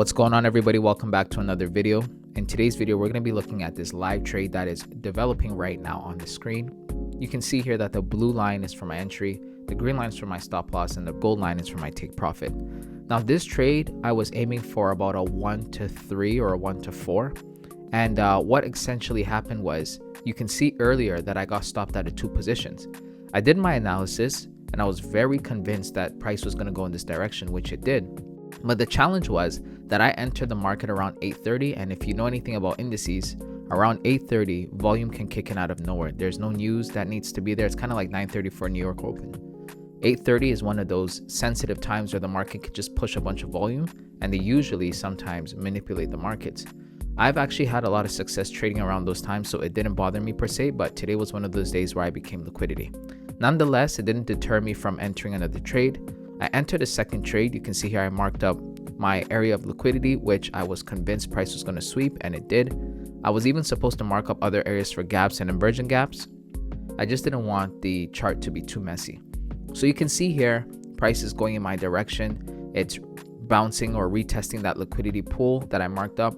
What's going on, everybody? Welcome back to another video. In today's video, we're going to be looking at this live trade that is developing right now on the screen. You can see here that the blue line is for my entry, the green line is for my stop loss, and the gold line is for my take profit. Now, this trade, I was aiming for about a 1 to 3 or a 1 to 4. And what essentially happened was, you can see earlier that I got stopped out of 2 positions. I did my analysis, and I was very convinced that price was going to go in this direction, which it did. But the challenge was that I entered the market around 8:30, and if you know anything about indices, around 8:30, volume can kick in out of nowhere. There's no news that needs to be there. It's kind of like 9:30 for New York Open. 8:30 is one of those sensitive times where the market could just push a bunch of volume, and they usually sometimes manipulate the markets. I've actually had a lot of success trading around those times, so it didn't bother me per se, but today was one of those days where I became liquidity. Nonetheless, it didn't deter me from entering another trade. I entered a second trade. You can see here I marked up my area of liquidity, which I was convinced price was going to sweep, and it did. I was even supposed to mark up other areas for gaps and inversion gaps. I just didn't want the chart to be too messy. So you can see here, price is going in my direction. It's bouncing or retesting that liquidity pool that I marked up,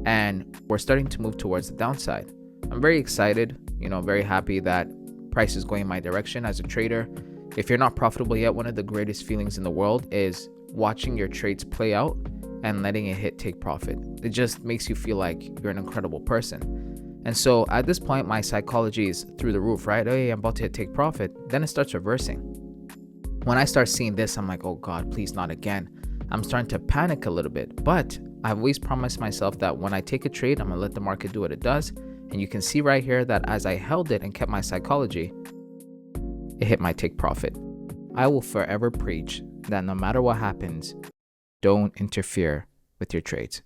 and we're starting to move towards the downside. I'm very excited, very happy that price is going in my direction. As a trader, if you're not profitable yet, one of the greatest feelings in the world is watching your trades play out and letting it hit take profit. It just makes you feel like you're an incredible person. And so at this point, my psychology is through the roof, right? Hey, I'm about to hit take profit. Then it starts reversing. When I start seeing this, I'm like, oh God, please not again. I'm starting to panic a little bit, but I've always promised myself that when I take a trade, I'm gonna let the market do what it does. And you can see right here that as I held it and kept my psychology, it hit my take profit. I will forever preach that no matter what happens, don't interfere with your trades.